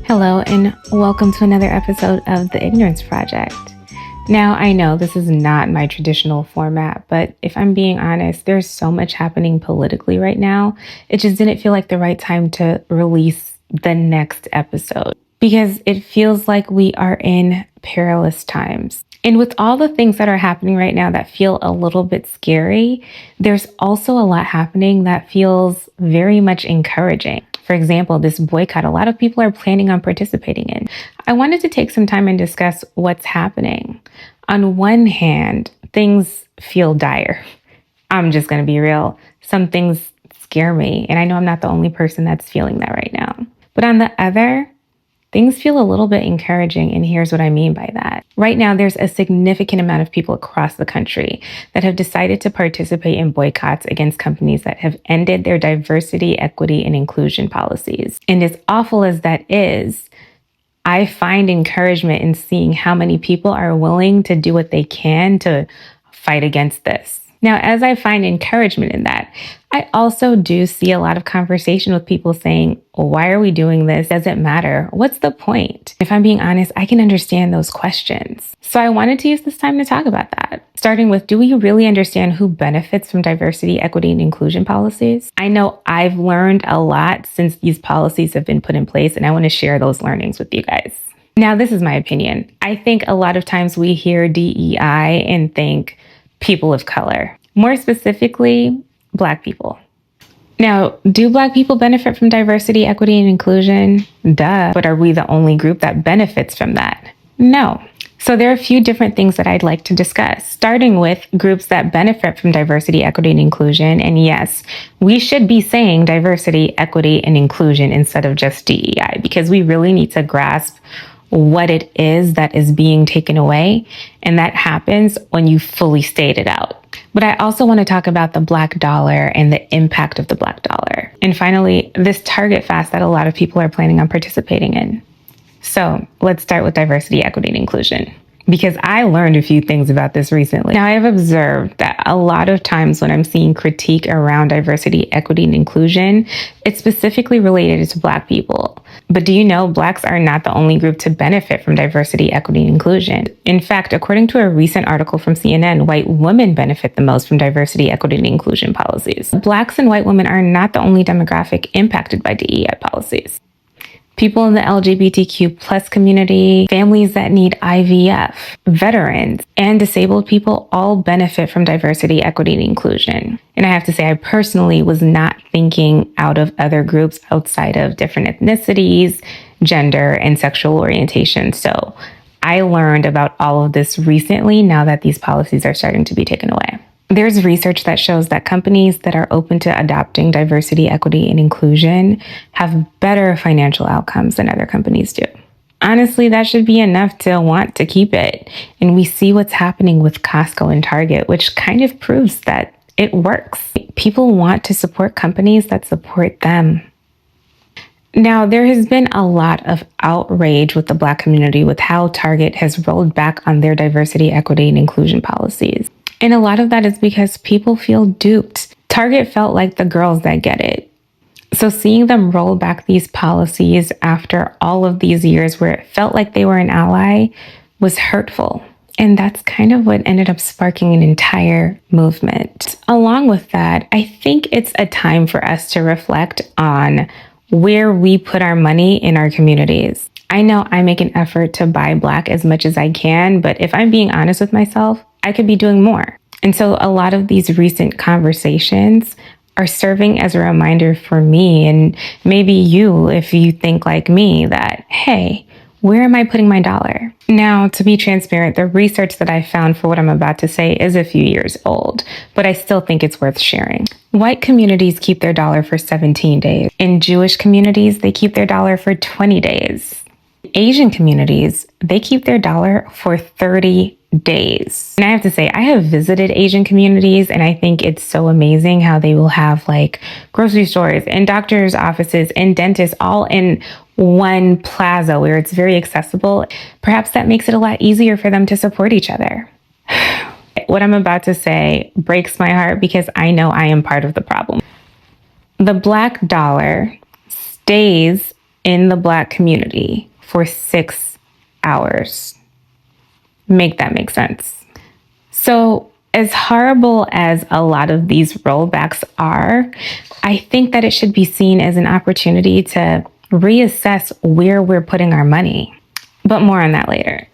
Hello, and welcome to another episode of The Ignorance Project. Now, I know this is not my traditional format, but if I'm being honest, there's so much happening politically right now. It just didn't feel like the right time to release the next episode because it feels like we are in perilous times. And with all the things that are happening right now that feel a little bit scary, there's also a lot happening that feels very much encouraging. For example, this boycott, a lot of people are planning on participating in. I wanted to take some time and discuss what's happening. On one hand, things feel dire. I'm just going to be real. Some things scare me, and I know I'm not the only person that's feeling that right now. But on the other, things feel a little bit encouraging, and here's what I mean by that. Right now, there's a significant amount of people across the country that have decided to participate in boycotts against companies that have ended their diversity, equity, and inclusion policies. And as awful as that is, I find encouragement in seeing how many people are willing to do what they can to fight against this. Now, as I find encouragement in that, I also do see a lot of conversation with people saying, well, why are we doing this? Does it matter? What's the point? If I'm being honest, I can understand those questions. So I wanted to use this time to talk about that. Starting with, do we really understand who benefits from diversity, equity, and inclusion policies? I know I've learned a lot since these policies have been put in place, and I want to share those learnings with you guys. Now, this is my opinion. I think a lot of times we hear DEI and think people of color, more specifically, Black people. Now, do Black people benefit from diversity, equity, and inclusion? Duh. But are we the only group that benefits from that? No. So there are a few different things that I'd like to discuss, starting with groups that benefit from diversity, equity, and inclusion. And yes, we should be saying diversity, equity, and inclusion instead of just DEI, because we really need to grasp what it is that is being taken away. And that happens when you fully state it out. But I also want to talk about the Black dollar and the impact of the Black dollar. And finally, this Target fast that a lot of people are planning on participating in. So let's start with diversity, equity, and inclusion, because I learned a few things about this recently. Now, I have observed that a lot of times when I'm seeing critique around diversity, equity, and inclusion, it's specifically related to Black people. But do you know Blacks are not the only group to benefit from diversity, equity, and inclusion? In fact, according to a recent article from CNN, white women benefit the most from diversity, equity, and inclusion policies. Blacks and white women are not the only demographic impacted by DEI policies. People in the LGBTQ plus community, families that need IVF, veterans, and disabled people all benefit from diversity, equity, and inclusion. And I have to say, I personally was not thinking out of other groups outside of different ethnicities, gender, and sexual orientation. So I learned about all of this recently now that these policies are starting to be taken away. There's research that shows that companies that are open to adopting diversity, equity, and inclusion have better financial outcomes than other companies do. Honestly, that should be enough to want to keep it. And we see what's happening with Costco and Target, which kind of proves that it works. People want to support companies that support them. Now, there has been a lot of outrage with the Black community with how Target has rolled back on their diversity, equity, and inclusion policies. And a lot of that is because people feel duped. Target felt like the girls that get it. So seeing them roll back these policies after all of these years where it felt like they were an ally was hurtful. And that's kind of what ended up sparking an entire movement. Along with that, I think it's a time for us to reflect on where we put our money in our communities. I know I make an effort to buy Black as much as I can, but if I'm being honest with myself, I could be doing more. And so a lot of these recent conversations are serving as a reminder for me and maybe you, if you think like me, that, hey, where am I putting my dollar? Now, to be transparent, the research that I found for what I'm about to say is a few years old, but I still think it's worth sharing. White communities keep their dollar for 17 days. In Jewish communities, they keep their dollar for 20 days. Asian communities, they keep their dollar for 30 days. And I have to say, I have visited Asian communities and I think it's so amazing how they will have like grocery stores and doctors' offices and dentists all in one plaza where it's very accessible. Perhaps that makes it a lot easier for them to support each other. What I'm about to say breaks my heart because I know I am part of the problem. The Black dollar stays in the Black community for 6 hours. Make that make sense. So as horrible as a lot of these rollbacks are, I think that it should be seen as an opportunity to reassess where we're putting our money. But more on that later.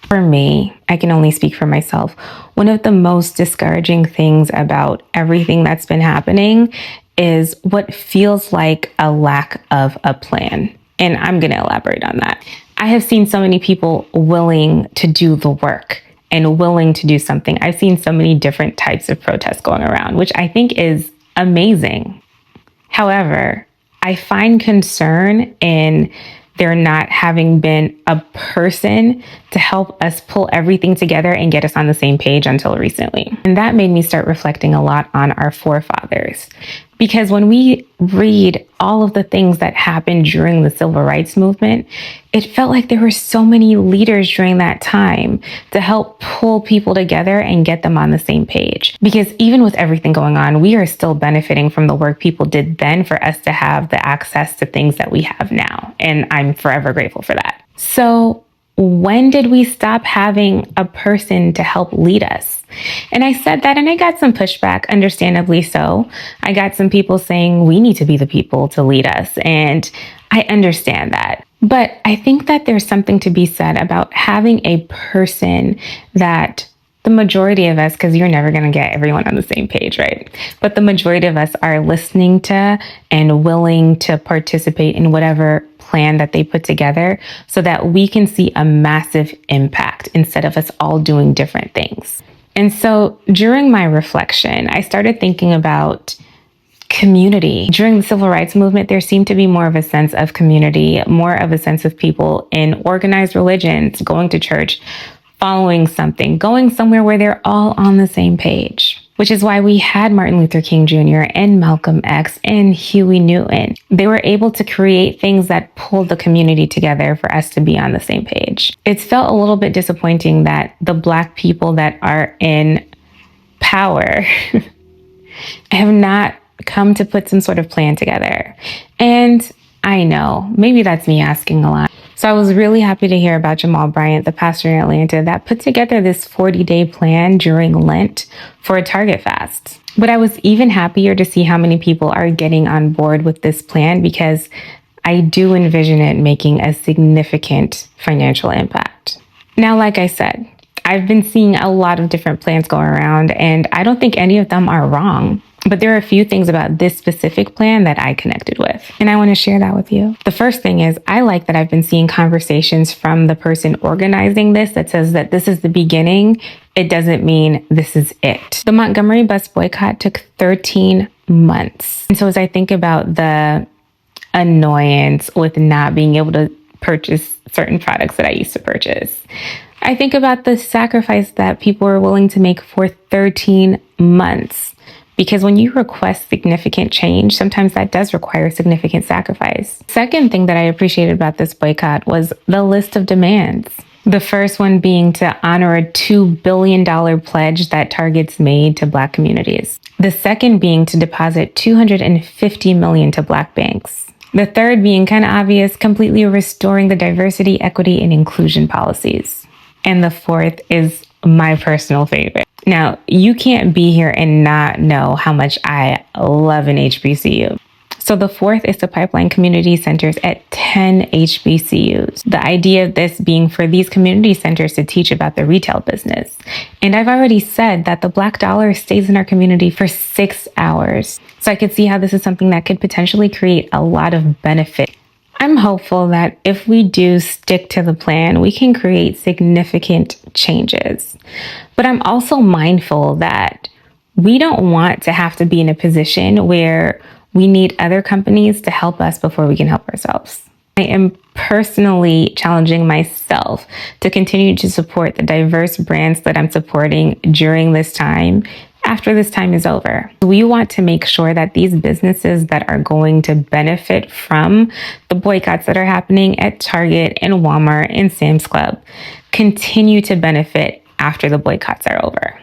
For me, I can only speak for myself. One of the most discouraging things about everything that's been happening is what feels like a lack of a plan. And I'm going to elaborate on that. I have seen so many people willing to do the work and willing to do something. I've seen so many different types of protests going around, which I think is amazing. However, I find concern in there not having been a person to help us pull everything together and get us on the same page until recently. And that made me start reflecting a lot on our forefathers. Because when we read all of the things that happened during the civil rights movement, it felt like there were so many leaders during that time to help pull people together and get them on the same page. Because even with everything going on, we are still benefiting from the work people did then for us to have the access to things that we have now. And I'm forever grateful for that. So when did we stop having a person to help lead us? And I said that and I got some pushback, understandably so. I got some people saying we need to be the people to lead us. And I understand that. But I think that there's something to be said about having a person that the majority of us, because you're never going to get everyone on the same page, right? But the majority of us are listening to and willing to participate in whatever plan that they put together so that we can see a massive impact instead of us all doing different things. And so during my reflection, I started thinking about community. During the civil rights movement, there seemed to be more of a sense of community, more of a sense of people in organized religions, going to church, following something, going somewhere where they're all on the same page. Which is why we had Martin Luther King Jr. and Malcolm X and Huey Newton. They were able to create things that pulled the community together for us to be on the same page. It's felt a little bit disappointing that the Black people that are in power have not come to put some sort of plan together. And I know, maybe that's me asking a lot. So I was really happy to hear about Jamal Bryant, the pastor in Atlanta, that put together this 40-day plan during Lent for a Target fast. But I was even happier to see how many people are getting on board with this plan because I do envision it making a significant financial impact. Now, like I said, I've been seeing a lot of different plans going around, and I don't think any of them are wrong. But there are a few things about this specific plan that I connected with, and I want to share that with you. The first thing is I like that I've been seeing conversations from the person organizing this that says that this is the beginning. It doesn't mean this is it. The Montgomery bus boycott took 13 months. And so as I think about the annoyance with not being able to purchase certain products that I used to purchase, I think about the sacrifice that people were willing to make for 13 months. Because when you request significant change, sometimes that does require significant sacrifice. Second thing that I appreciated about this boycott was the list of demands. The first one being to honor a $2 billion pledge that Target's made to Black communities. The second being to deposit $250 million to Black banks. The third being kind of obvious, completely restoring the diversity, equity, and inclusion policies. And the fourth is my personal favorite. Now, you can't be here and not know how much I love an HBCU. So the fourth is to pipeline community centers at 10 HBCUs. The idea of this being for these community centers to teach about the retail business. And I've already said that the Black dollar stays in our community for 6 hours. So I could see how this is something that could potentially create a lot of benefit. I'm hopeful that if we do stick to the plan, we can create significant changes. But I'm also mindful that we don't want to have to be in a position where we need other companies to help us before we can help ourselves. I am personally challenging myself to continue to support the diverse brands that I'm supporting during this time. After this time is over, we want to make sure that these businesses that are going to benefit from the boycotts that are happening at Target and Walmart and Sam's Club continue to benefit after the boycotts are over.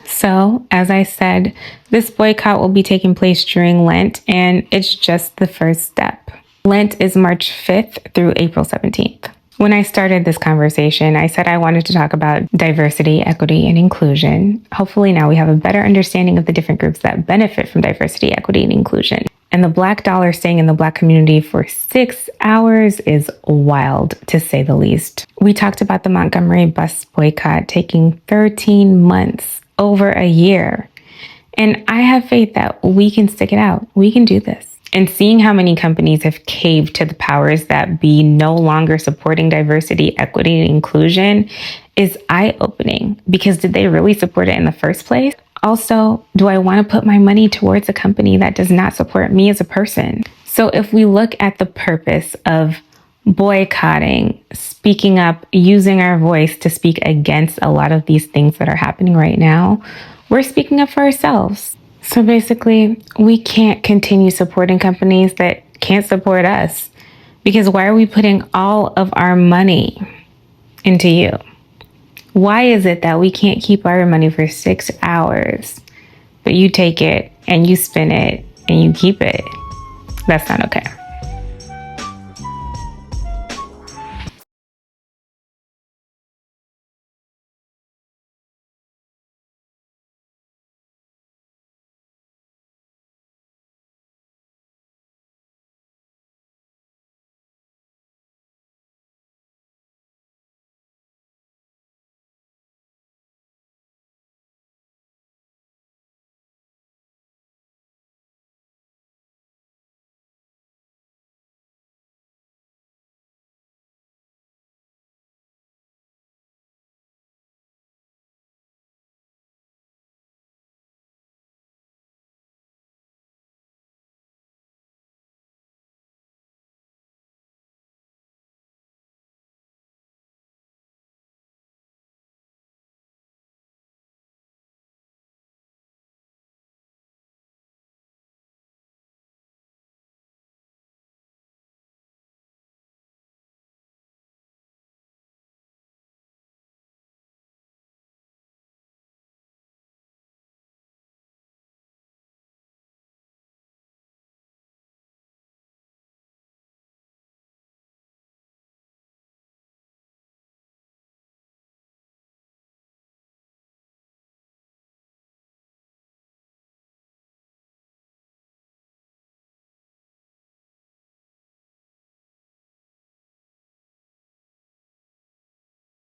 So, as I said, this boycott will be taking place during Lent, and it's just the first step. Lent is March 5th through April 17th. When I started this conversation, I said I wanted to talk about diversity, equity, and inclusion. Hopefully now we have a better understanding of the different groups that benefit from diversity, equity, and inclusion. And the Black dollar staying in the Black community for 6 hours is wild, to say the least. We talked about the Montgomery bus boycott taking 13 months, over a year. And I have faith that we can stick it out. We can do this. And seeing how many companies have caved to the powers that be, no longer supporting diversity, equity, and inclusion is eye-opening, because did they really support it in the first place? Also, do I want to put my money towards a company that does not support me as a person? So if we look at the purpose of boycotting, speaking up, using our voice to speak against a lot of these things that are happening right now, we're speaking up for ourselves. So basically, we can't continue supporting companies that can't support us, because why are we putting all of our money into you? Why is it that we can't keep our money for 6 hours, but you take it and you spin it and you keep it? That's not okay.